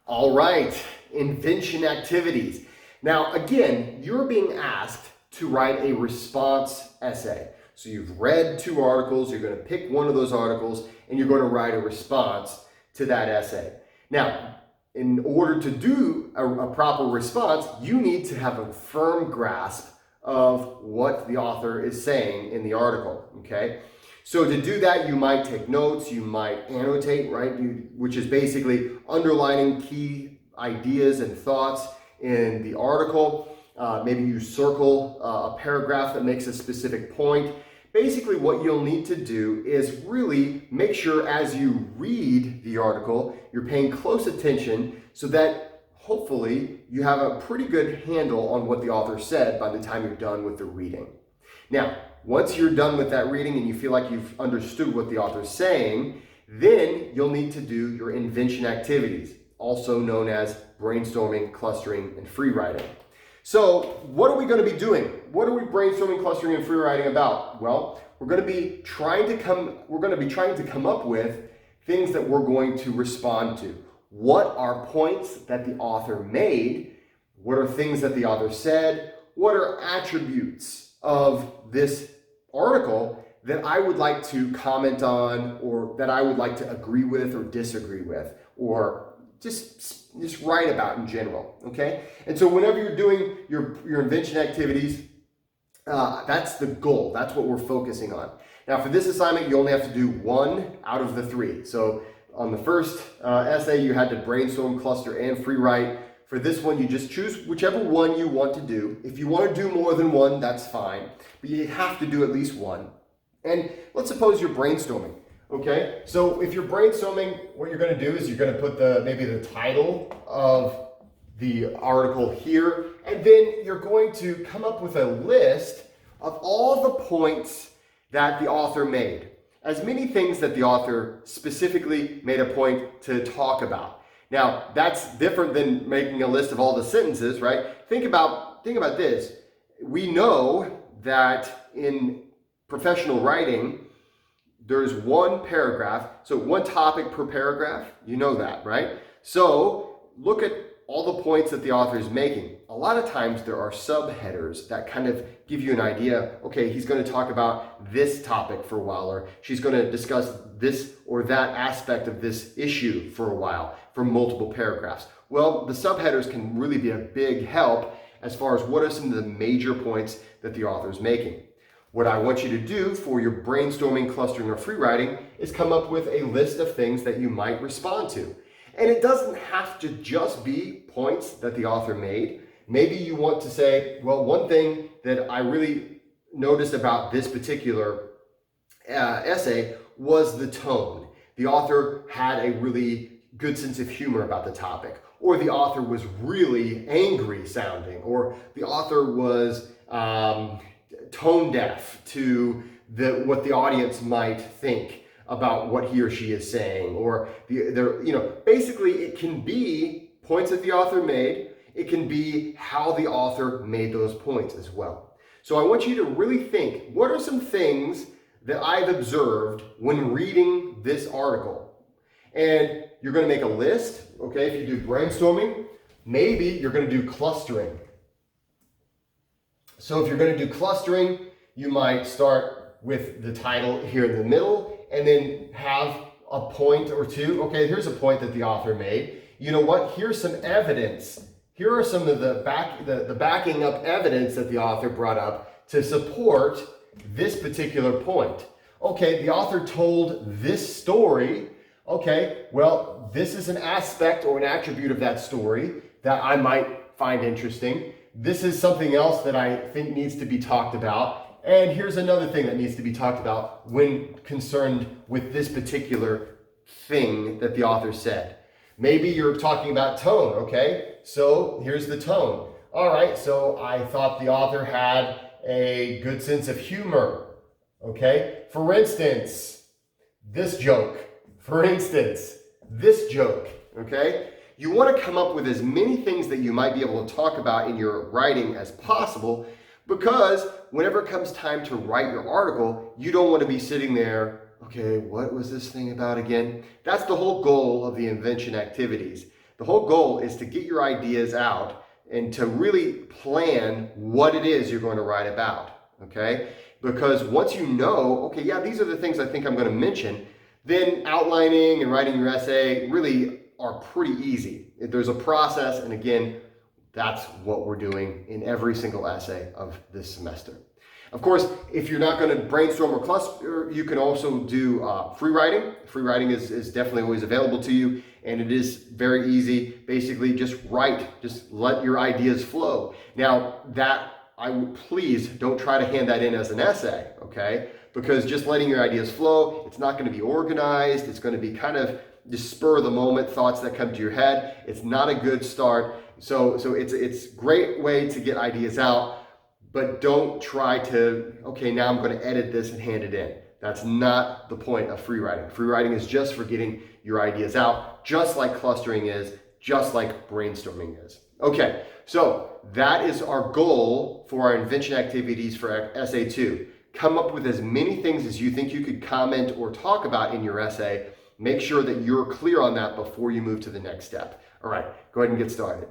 All right, invention activities. Now, again, you're being asked to write a response essay. So you've read two articles, you're going to pick one of those articles, and you're going to write a response to that essay. Now, in order to do a proper response, you need to have a firm grasp of what the author is saying in the article, okay? So to do that, you might take notes, you might annotate, right? Which is basically underlining key ideas and thoughts in the article. Maybe you circle a paragraph that makes a specific point. Basically, what you'll need to do is really make sure as you read the article, you're paying close attention so that hopefully you have a pretty good handle on what the author said by the time you're done with the reading. Now, once you're done with that reading and you feel like you've understood what the author's saying, then you'll need to do your invention activities, also known as brainstorming, clustering, and free writing. So what are we going to be doing? What are we brainstorming, clustering, and free writing about? Well, we're going to be trying to come up with things that we're going to respond to. What are points that the author made? What are things that the author said? What are attributes of this article that I would like to comment on, or that I would like to agree with or disagree with, or just write about in general, okay? And so whenever you're doing your invention activities, that's the goal. That's what we're focusing on. Now for this assignment, you only have to do one out of the three. So on the first essay, you had to brainstorm, cluster, and free write. For this one, you just choose whichever one you want to do. If you want to do more than one, that's fine, but you have to do at least one. And let's suppose you're brainstorming, okay? So if you're brainstorming, what you're going to do is you're going to put maybe the title of the article here, and then you're going to come up with a list of all the points that the author made. As many things that the author specifically made a point to talk about. Now, that's different than making a list of all the sentences, right? Think about this. We know that in professional writing, there's one paragraph, so one topic per paragraph. You know that, right? So look at all the points that the author is making. A lot of times there are subheaders that kind of give you an idea, okay, he's going to talk about this topic for a while, or she's going to discuss this or that aspect of this issue for a while, for multiple paragraphs. Well, the subheaders can really be a big help as far as what are some of the major points that the author is making. What I want you to do for your brainstorming, clustering, or free writing is come up with a list of things that you might respond to. And it doesn't have to just be points that the author made. Maybe you want to say, well, one thing that I really noticed about this particular essay was the tone. The author had a really good sense of humor about the topic, or the author was really angry sounding, or the author was tone deaf to what the audience might think about what he or she is saying, or basically it can be points that the author made. It can be how the author made those points as well. So I want you to really think, what are some things that I've observed when reading this article? And you're going to make a list, okay? If you do brainstorming, maybe you're going to do clustering. So if you're going to do clustering, you might start with the title here in the middle, and then have a point or two. Okay, here's a point that the author made. You know what? Here's some evidence. Here are some of the backing up evidence that the author brought up to support this particular point. Okay, the author told this story. Okay, well, this is an aspect or an attribute of that story that I might find interesting. This is something else that I think needs to be talked about. And here's another thing that needs to be talked about when concerned with this particular thing that the author said. Maybe you're talking about tone, okay? So here's the tone. All right, so I thought the author had a good sense of humor, okay? For instance, this joke. For instance, this joke, okay? You want to come up with as many things that you might be able to talk about in your writing as possible, because whenever it comes time to write your article, you don't want to be sitting there, okay, what was this thing about again? That's the whole goal of the invention activities. The whole goal is to get your ideas out and to really plan what it is you're going to write about, okay? Because once you know, okay, yeah, these are the things I think I'm going to mention, then outlining and writing your essay really are pretty easy. There's a process, and again, that's what we're doing in every single essay of this semester. Of course, if you're not going to brainstorm or cluster, you can also do free writing. Free writing is definitely always available to you, and it is very easy. Basically, just write, just let your ideas flow. Now, that I would please don't try to hand that in as an essay, okay? Because just letting your ideas flow, it's not going to be organized. It's going to be kind of just spur of the moment thoughts that come to your head. It's not a good start. So it's a great way to get ideas out. But don't try to, okay, now I'm going to edit this and hand it in. That's not the point of free writing. Free writing is just for getting your ideas out, just like clustering is, just like brainstorming is. Okay, so that is our goal for our invention activities for essay 2. Come up with as many things as you think you could comment or talk about in your essay. Make sure that you're clear on that before you move to the next step. All right, go ahead and get started.